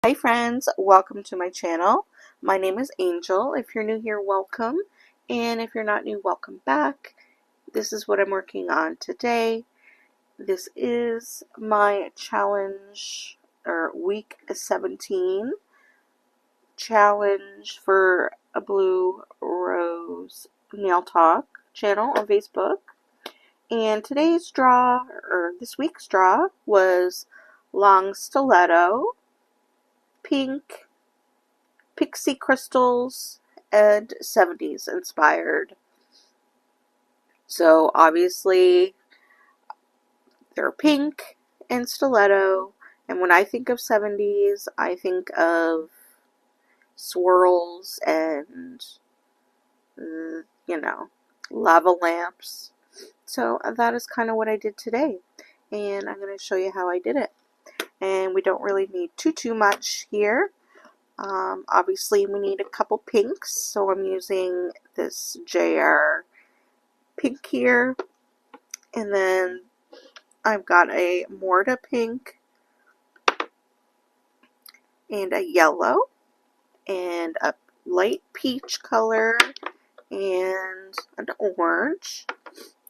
Hi friends, welcome to my channel. My name is Angel. If you're new here, welcome. And if you're not new, welcome back. This is what I'm working on today. This is my challenge, or week 17 challenge for a Blue Rose Nail Talk channel on Facebook. And today's draw, or this week's draw, was long stiletto, pink, pixie crystals, and 70s inspired. So obviously they're pink and stiletto, and when I think of 70s, I think of swirls and, lava lamps. So that is kind of what I did today, and I'm going to show you how I did it. And we don't really need too much here. Obviously we need a couple pinks, so I'm using this JR pink here, and then I've got a Morta pink, and a yellow, and a light peach color, and an orange,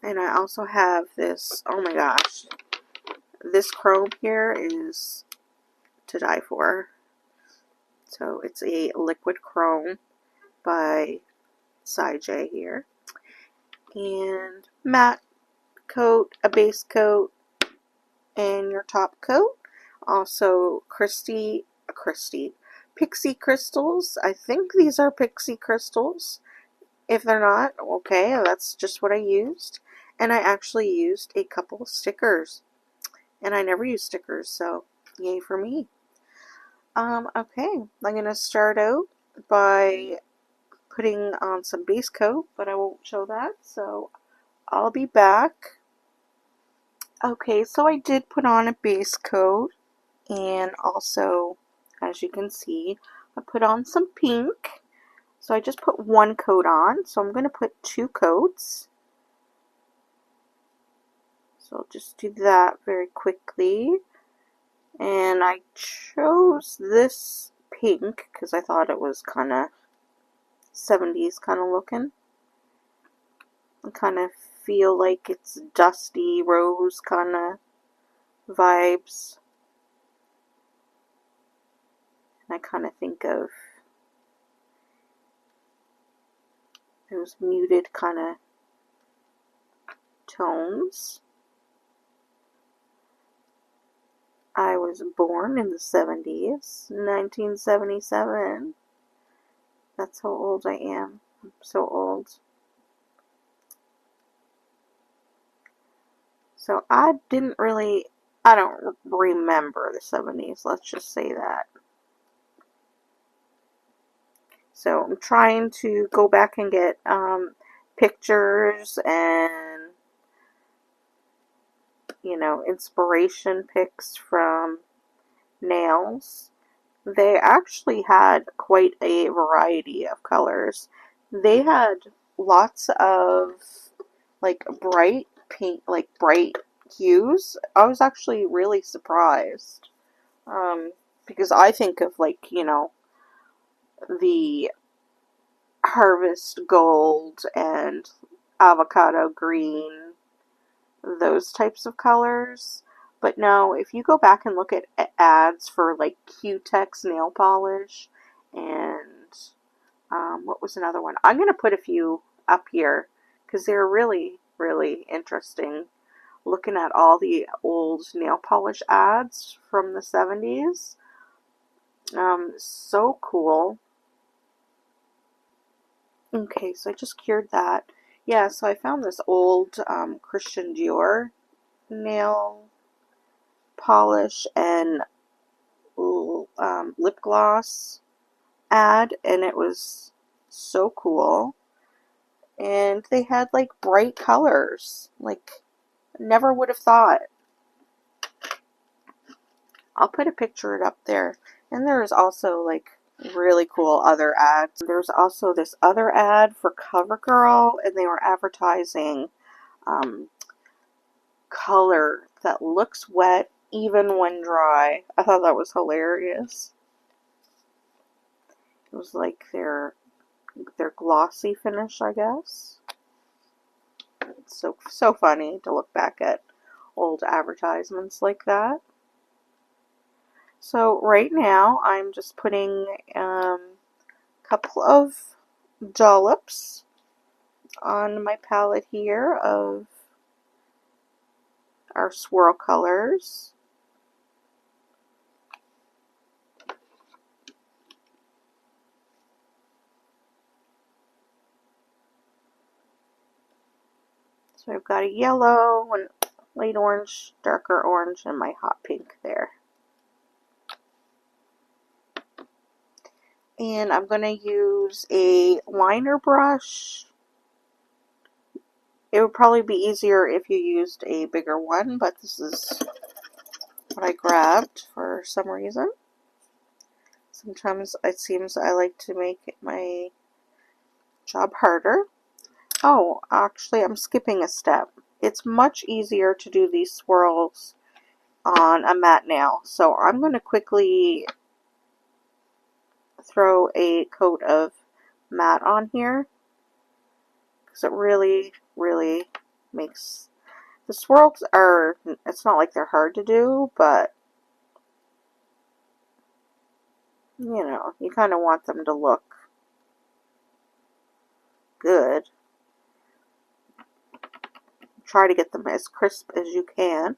and I also have this, oh my gosh, this chrome here is to die for. So it's a liquid chrome by J here, and matte coat, a base coat, and your top coat. Also pixie crystals. I think these are pixie crystals. If they're not, okay, that's just what I used. And I actually used a couple stickers, and I never use stickers, so yay for me. Okay, I'm gonna start out by putting on some base coat, but I won't show that, so I'll be back. Okay, so I did put on a base coat, and also, as you can see, I put on some pink. So I just put one coat on, so I'm going to put 2 coats. So I'll just do that very quickly. And I chose this pink because I thought it was kind of 70s kind of looking. I kind of feel like it's dusty rose kind of vibes. And I kind of think of those muted kind of tones. I was born in the 70s, 1977. That's how old I am. I'm so old. So I don't remember the 70s, let's just say that. So I'm trying to go back and get pictures and, inspiration pics from nails. They actually had quite a variety of colors. They had lots of like bright pink, like bright hues. I was actually really surprised because I think of the harvest gold and avocado green, those types of colors. But no, if you go back and look at ads for like Q-Tex nail polish and what was another one? I'm going to put a few up here because they're really, really interesting. Looking at all the old nail polish ads from the 70s. So cool. Okay, so I just cured that. Yeah, so I found this old Christian Dior nail polish and lip gloss ad, and it was so cool. And they had like bright colors, like never would have thought. I'll put a picture up there. And there's also like really cool other ads. There's also this other ad for CoverGirl, and they were advertising color that looks wet even when dry. I thought that was hilarious. It was like their glossy finish, I guess. It's so funny to look back at old advertisements like that. So right now I'm just putting a couple of dollops on my palette here of our swirl colors. So I've got a yellow, and light orange, darker orange, and my hot pink there. And I'm going to use a liner brush. It would probably be easier if you used a bigger one, but this is what I grabbed for some reason. Sometimes it seems I like to make my job harder. Oh, actually I'm skipping a step. It's much easier to do these swirls on a matte nail. So I'm going to quickly throw a coat of matte on here, because it really makes the swirls are, it's not like they're hard to do, but you know, you kind of want them to look good. Try to get them as crisp as you can.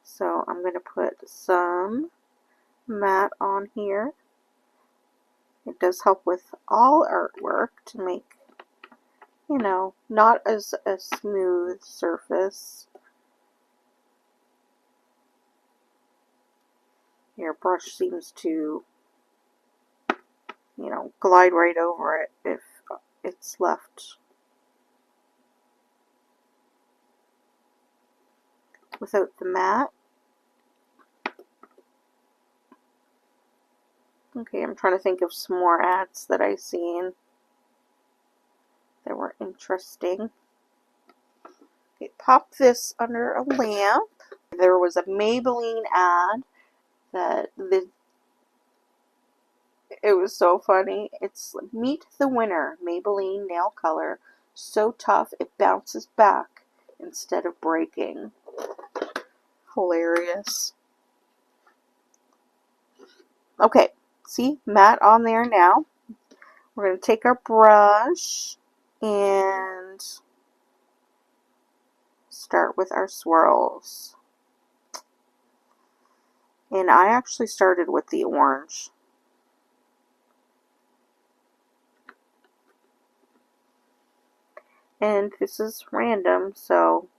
So I'm going to put some matte on here. It does help with all artwork to make, you know, not as a smooth surface. Your brush seems to, you know, glide right over it if it's left without the matte. Okay, I'm trying to think of some more ads that I've seen that were interesting. Okay, pop this under a lamp. There was a Maybelline ad that it was so funny. It's meet the winner, Maybelline nail color. So tough it bounces back instead of breaking. Hilarious. Okay, see, matte on there now. We're going to take our brush and start with our swirls. And I actually started with the orange. And this is random, so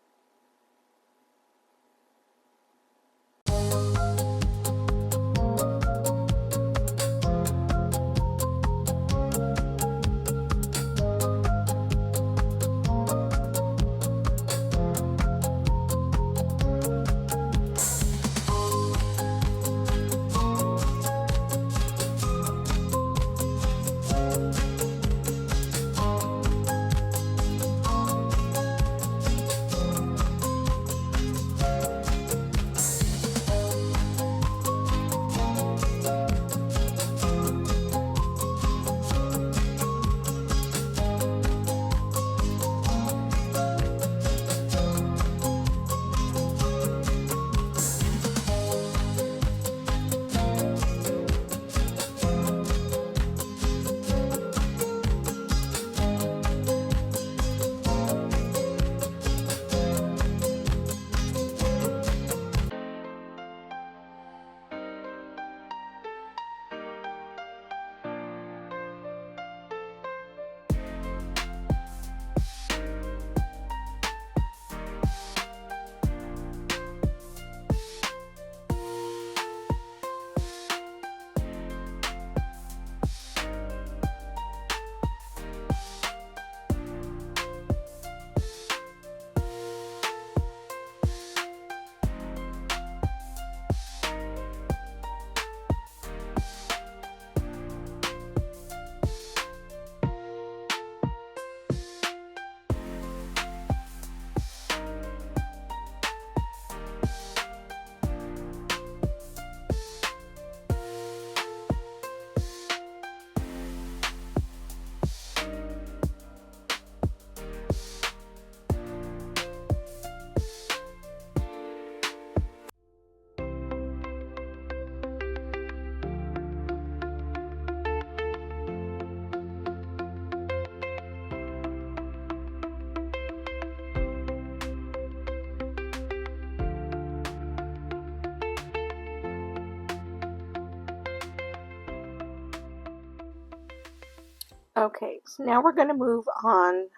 Okay, so now we're going to move on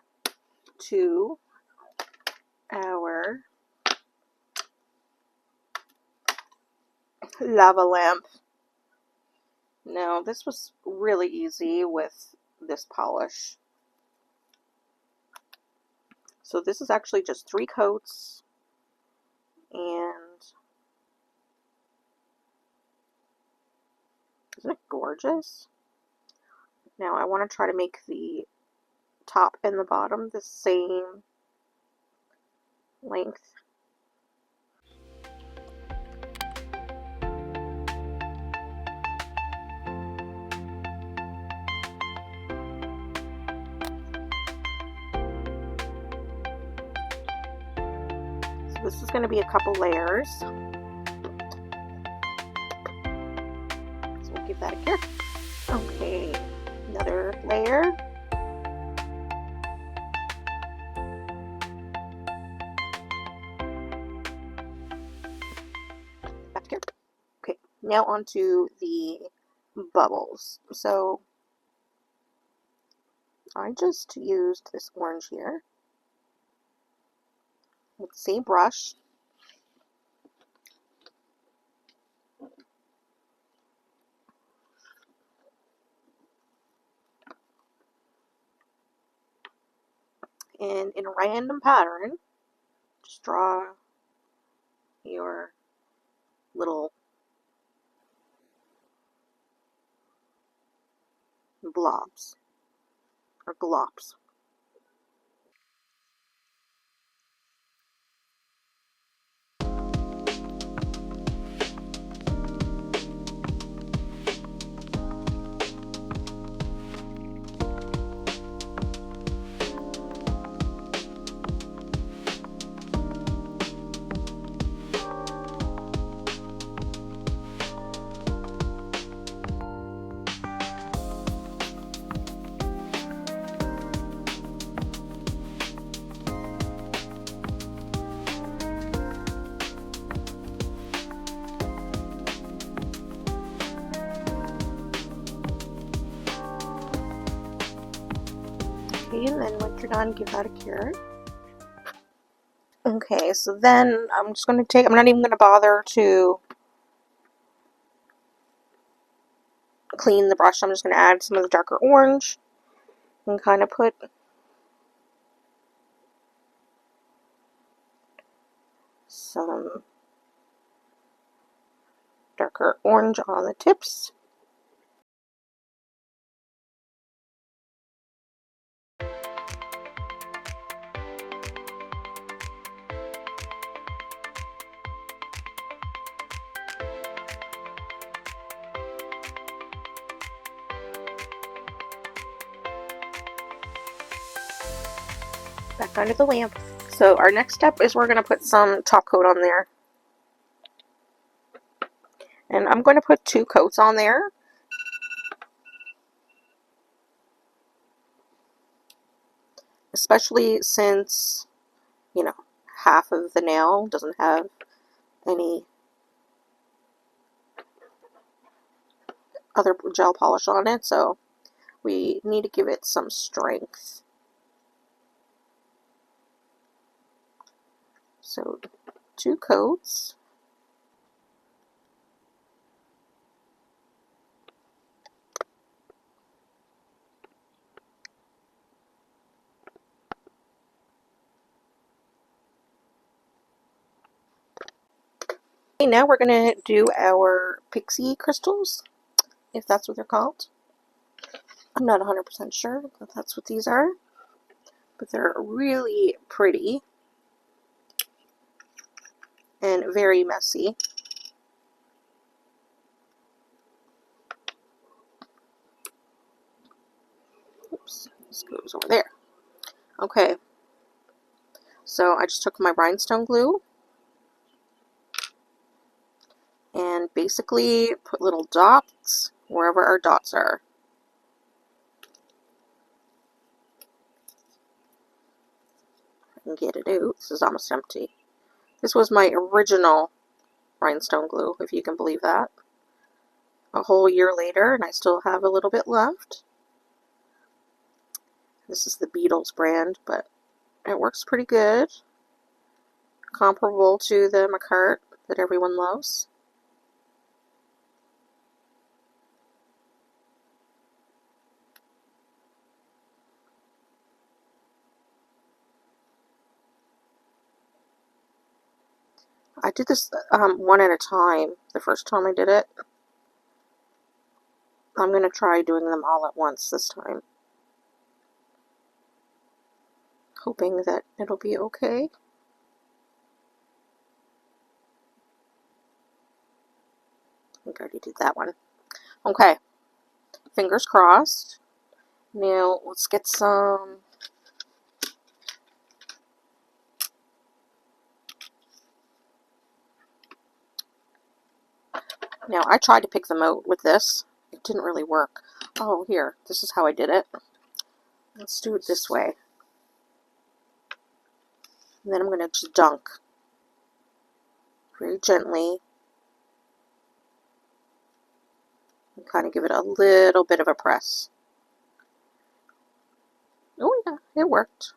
to our lava lamp. Now, this was really easy with this polish. So this is actually just 3 coats, and isn't it gorgeous? Now I want to try to make the top and the bottom the same length. So this is going to be a couple layers. So we'll give that a care. Okay, another layer. Back to care. Okay, now onto the bubbles. So I just used this orange here with the same brush. And in a random pattern, just draw your little blobs or glops. Okay, and then once you're done, give that a cure. Okay, so then I'm just going to take, I'm not even going to bother to clean the brush. I'm just going to add some of the darker orange and kind of put some darker orange on the tips. Back under the lamp. So our next step is we're going to put some top coat on there. And I'm going to put 2 coats on there. Especially since, you know, half of the nail doesn't have any other gel polish on it, so we need to give it some strength. So 2 coats. Okay, now we're going to do our pixie crystals, if that's what they're called. I'm not 100% sure that that's what these are, but they're really pretty and very messy. Oops, this goes over there. Okay, so I just took my rhinestone glue and basically put little dots wherever our dots are. I can get it out. This is almost empty. This was my original rhinestone glue, if you can believe that. A whole year later, and I still have a little bit left. This is the Beatles brand, but it works pretty good. Comparable to the McCart that everyone loves. I did this one at a time the first time I did it. I'm going to try doing them all at once this time. Hoping that it'll be okay. I think I already did that one. Okay. Fingers crossed. Now, let's get some... Now, I tried to pick them out with this. It didn't really work. Oh, here. This is how I did it. Let's do it this way. And then I'm going to just dunk. Very gently. And kind of give it a little bit of a press. Oh, yeah. It worked.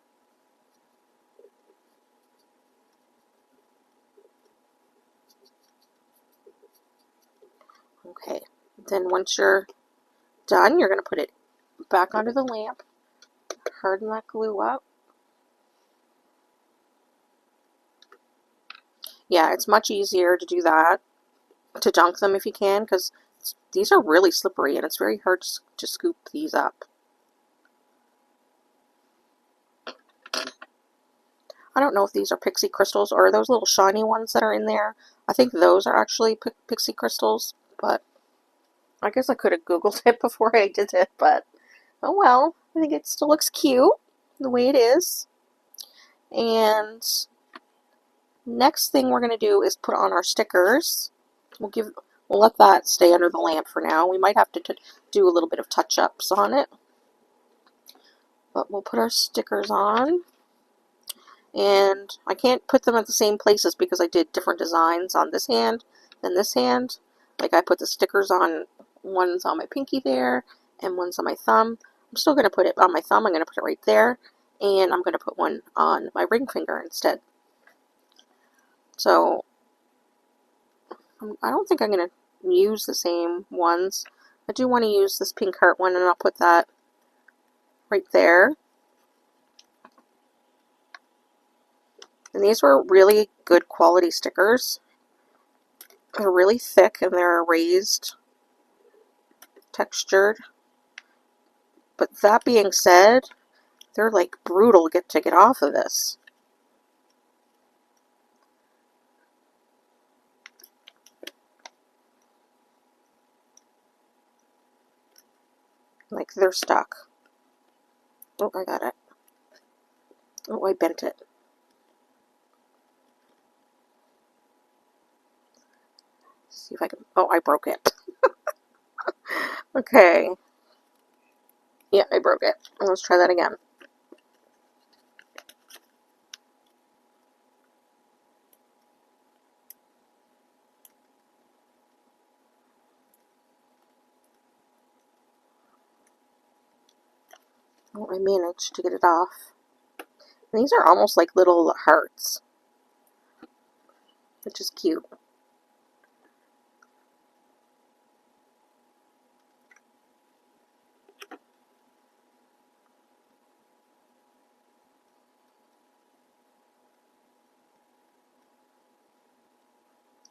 Okay. Then once you're done, you're going to put it back onto the lamp. Harden that glue up. Yeah, it's much easier to do that, to dunk them if you can, because these are really slippery and it's very hard to scoop these up. I don't know if these are pixie crystals or those little shiny ones that are in there. I think those are actually pixie crystals, but I guess I could have Googled it before I did it, but oh well. I think it still looks cute the way it is. And next thing we're going to do is put on our stickers. We'll let that stay under the lamp for now. We might have to do a little bit of touch-ups on it. But we'll put our stickers on. And I can't put them at the same places because I did different designs on this hand than this hand. Like I put the stickers on, one's on my pinky there, and one's on my thumb. I'm still going to put it on my thumb. I'm going to put it right there. And I'm going to put one on my ring finger instead. So, I don't think I'm going to use the same ones. I do want to use this pink heart one, and I'll put that right there. And these were really good quality stickers. They're really thick and they're raised, textured. But that being said, they're like brutal to get off of this. Like they're stuck. Oh, I got it. Oh, I bent it. See if I can. Oh, I broke it. Okay. Yeah, I broke it. Let's try that again. Oh, I managed to get it off. And these are almost like little hearts, which is cute.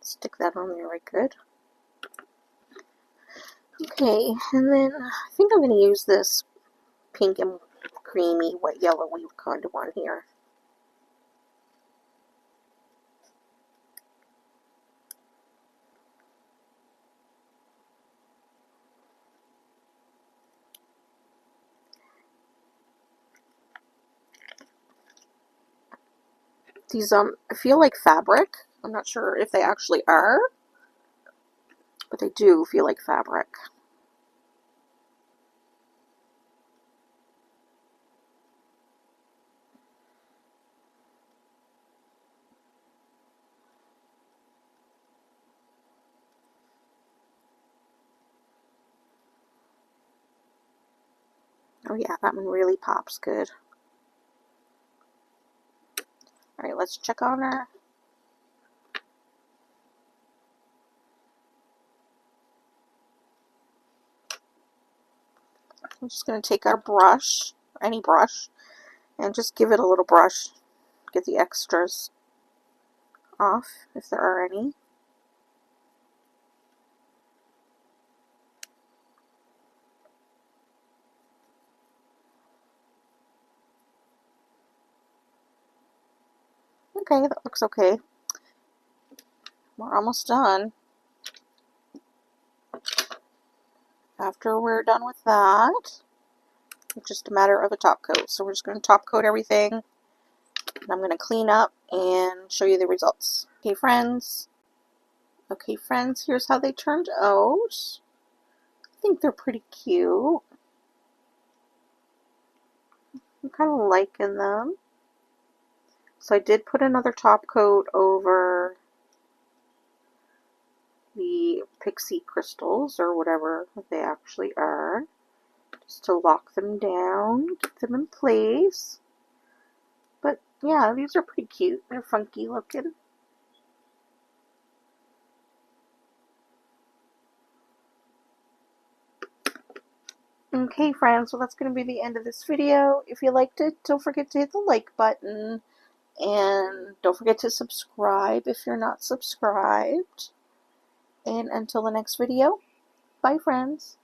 Stick that on there right good. Okay, and then I think I'm going to use this pink and creamy, white, yellowy kind of one here. These feel like fabric. I'm not sure if they actually are, but they do feel like fabric. Oh yeah, that one really pops good. Alright, let's check on her. I'm just going to take our brush, any brush, and just give it a little brush. Get the extras off, if there are any. Okay, that looks okay. We're almost done. After we're done with that, it's just a matter of a top coat. So we're just going to top coat everything. And I'm going to clean up and show you the results. Okay, friends. Here's how they turned out. I think they're pretty cute. I'm kind of liking them. So I did put another top coat over the pixie crystals, or whatever they actually are, just to lock them down, keep them in place. But yeah, these are pretty cute. They're funky looking. Okay, friends, so that's going to be the end of this video. If you liked it, don't forget to hit the like button, and don't forget to subscribe if you're not subscribed. And until the next video, bye, friends.